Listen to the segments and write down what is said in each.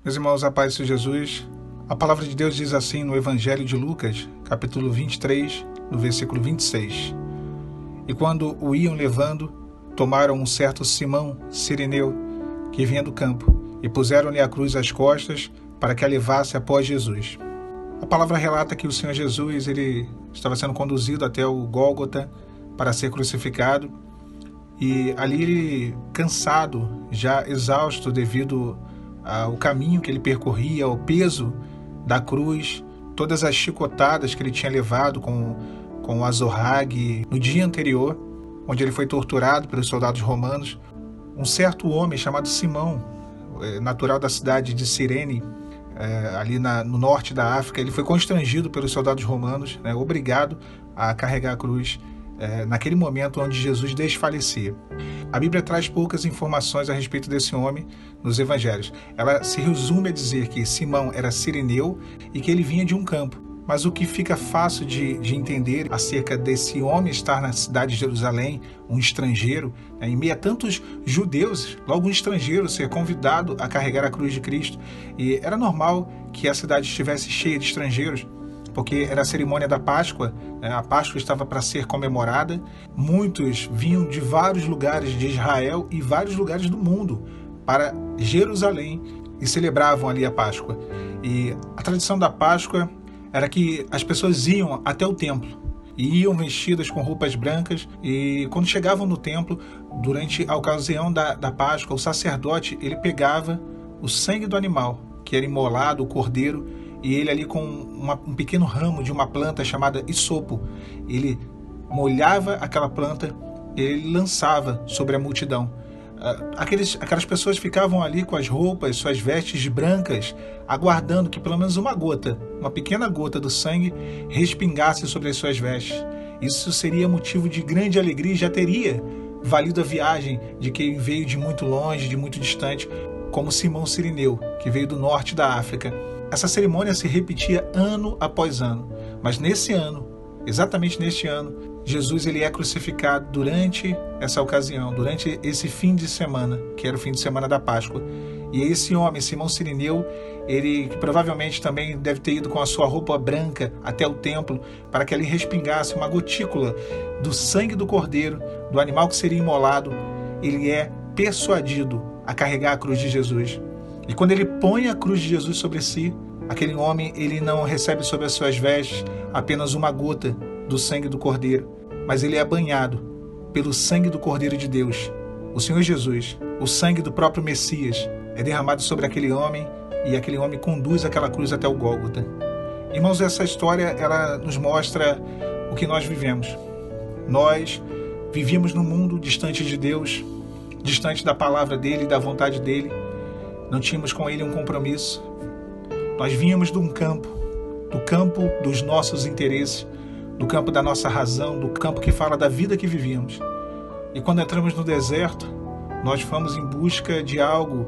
Meus irmãos, a paz de Jesus, a palavra de Deus diz assim no Evangelho de Lucas, capítulo 23, no versículo 26. E quando o iam levando, tomaram um certo Simão, sirineu, que vinha do campo, e puseram-lhe a cruz às costas para que a levasse após Jesus. A palavra relata que o Senhor Jesus ele estava sendo conduzido até o Gólgota para ser crucificado, e ali ele, cansado, já exausto devido ao caminho que ele percorria, ao peso da cruz, todas as chicotadas que ele tinha levado com o azorrague no dia anterior, onde ele foi torturado pelos soldados romanos. Um certo homem chamado Simão, natural da cidade de Cirene, ali no norte da África, ele foi constrangido pelos soldados romanos, obrigado a carregar a cruz naquele momento onde Jesus desfalecia. A Bíblia traz poucas informações a respeito desse homem nos evangelhos. Ela se resume a dizer que Simão era sirineu e que ele vinha de um campo. Mas o que fica fácil de entender acerca desse homem estar na cidade de Jerusalém, um estrangeiro, em meio a tantos judeus, logo um estrangeiro ser convidado a carregar a cruz de Cristo. E era normal que a cidade estivesse cheia de estrangeiros, porque era a cerimônia da Páscoa, a Páscoa estava para ser comemorada. Muitos vinham de vários lugares de Israel e vários lugares do mundo para Jerusalém e celebravam ali a Páscoa. E a tradição da Páscoa era que as pessoas iam até o templo e iam vestidas com roupas brancas, e quando chegavam no templo, durante a ocasião da Páscoa, o sacerdote ele pegava o sangue do animal que era imolado, o cordeiro, e ele ali com um pequeno ramo de uma planta chamada isopo, ele molhava aquela planta e ele lançava sobre a multidão. Aquelas pessoas ficavam ali com as roupas, suas vestes brancas, aguardando que pelo menos uma pequena gota do sangue respingasse sobre as suas vestes. Isso seria motivo de grande alegria e já teria valido a viagem de quem veio de muito longe, de muito distante, como Simão Sirineu, que veio do norte da África. Essa cerimônia se repetia ano após ano, mas nesse ano, exatamente neste ano, Jesus ele é crucificado durante essa ocasião, durante esse fim de semana, que era o fim de semana da Páscoa. E esse homem, Simão Sirineu, ele provavelmente também deve ter ido com a sua roupa branca até o templo para que ali respingasse uma gotícula do sangue do cordeiro, do animal que seria imolado. Ele é persuadido a carregar a cruz de Jesus. E quando ele põe a cruz de Jesus sobre si, aquele homem ele não recebe sobre as suas vestes apenas uma gota do sangue do Cordeiro, mas ele é banhado pelo sangue do Cordeiro de Deus. O Senhor Jesus, o sangue do próprio Messias, é derramado sobre aquele homem, e aquele homem conduz aquela cruz até o Gólgota. Irmãos, essa história ela nos mostra o que nós vivemos. Nós vivíamos num mundo distante de Deus, distante da palavra dele, da vontade dele. Não tínhamos com ele um compromisso. Nós vínhamos de um campo, do campo dos nossos interesses, do campo da nossa razão, do campo que fala da vida que vivíamos. E quando entramos no deserto, nós fomos em busca de algo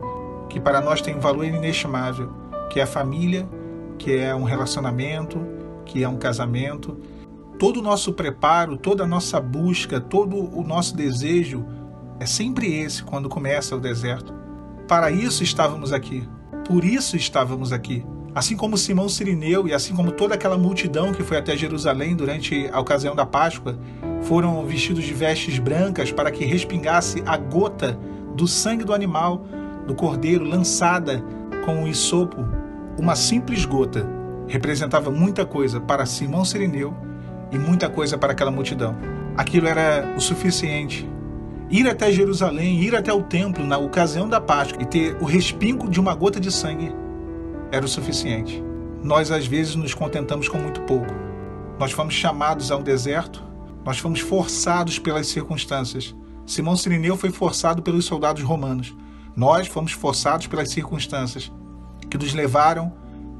que para nós tem um valor inestimável, que é a família, que é um relacionamento, que é um casamento. Todo o nosso preparo, toda a nossa busca, todo o nosso desejo é sempre esse quando começa o deserto. Para isso estávamos aqui, por isso estávamos aqui. Assim como Simão Sirineu e assim como toda aquela multidão que foi até Jerusalém durante a ocasião da Páscoa, foram vestidos de vestes brancas para que respingasse a gota do sangue do animal, do cordeiro, lançada com o isopo. Uma simples gota representava muita coisa para Simão Sirineu e muita coisa para aquela multidão. Aquilo era o suficiente. Ir até Jerusalém, ir até o templo na ocasião da Páscoa e ter o respingo de uma gota de sangue era o suficiente. Nós às vezes nos contentamos com muito pouco. Nós fomos chamados ao deserto, nós fomos forçados pelas circunstâncias. Simão Sirineu foi forçado pelos soldados romanos. Nós fomos forçados pelas circunstâncias que nos levaram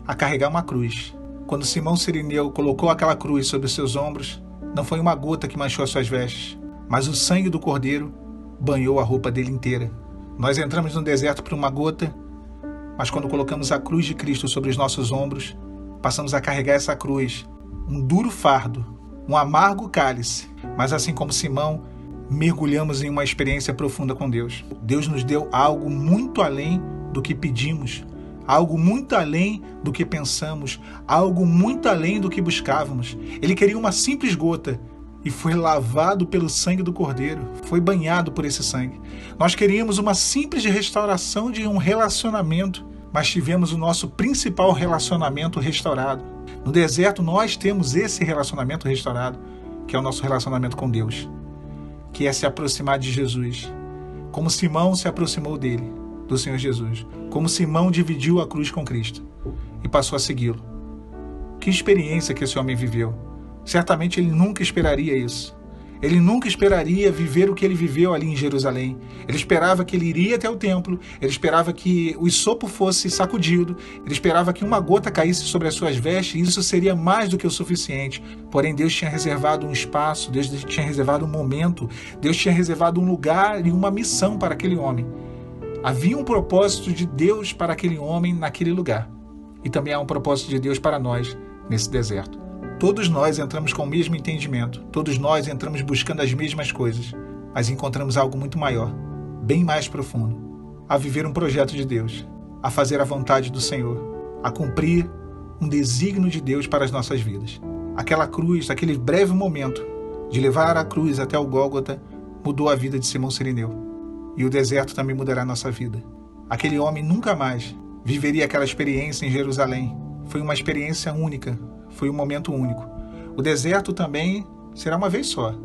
a carregar uma cruz. Quando Simão Sirineu colocou aquela cruz sobre os seus ombros, não foi uma gota que manchou as suas vestes, mas o sangue do Cordeiro banhou a roupa dele inteira. Nós entramos no deserto por uma gota, mas quando colocamos a cruz de Cristo sobre os nossos ombros, passamos a carregar essa cruz, um duro fardo, um amargo cálice, mas assim como Simão, mergulhamos em uma experiência profunda com Deus. Deus nos deu algo muito além do que pedimos, algo muito além do que pensamos, algo muito além do que buscávamos. Ele queria uma simples gota e foi lavado pelo sangue do Cordeiro, foi banhado por esse sangue. Nós queríamos uma simples restauração de um relacionamento, mas tivemos o nosso principal relacionamento restaurado. No deserto nós temos esse relacionamento restaurado, que é o nosso relacionamento com Deus, que é se aproximar de Jesus, como Simão se aproximou dele, do Senhor Jesus, como Simão dividiu a cruz com Cristo e passou a segui-lo. Que experiência que esse homem viveu! Certamente ele nunca esperaria isso. Ele nunca esperaria viver o que ele viveu ali em Jerusalém. Ele esperava que ele iria até o templo, ele esperava que o hisopo fosse sacudido, ele esperava que uma gota caísse sobre as suas vestes, e isso seria mais do que o suficiente. Porém, Deus tinha reservado um espaço, Deus tinha reservado um momento, Deus tinha reservado um lugar e uma missão para aquele homem. Havia um propósito de Deus para aquele homem naquele lugar. E também há um propósito de Deus para nós nesse deserto. Todos nós entramos com o mesmo entendimento, todos nós entramos buscando as mesmas coisas, mas encontramos algo muito maior, bem mais profundo, a viver um projeto de Deus, a fazer a vontade do Senhor, a cumprir um desígnio de Deus para as nossas vidas. Aquela cruz, aquele breve momento de levar a cruz até o Gólgota, mudou a vida de Simão Cirineu. E o deserto também mudará a nossa vida. Aquele homem nunca mais viveria aquela experiência em Jerusalém. Foi uma experiência única, foi um momento único. O deserto também será uma vez só.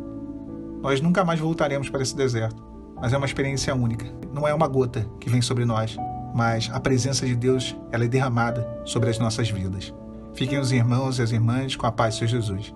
Nós nunca mais voltaremos para esse deserto, mas é uma experiência única. Não é uma gota que vem sobre nós, mas a presença de Deus, ela é derramada sobre as nossas vidas. Fiquem os irmãos e as irmãs com a paz de Senhor Jesus.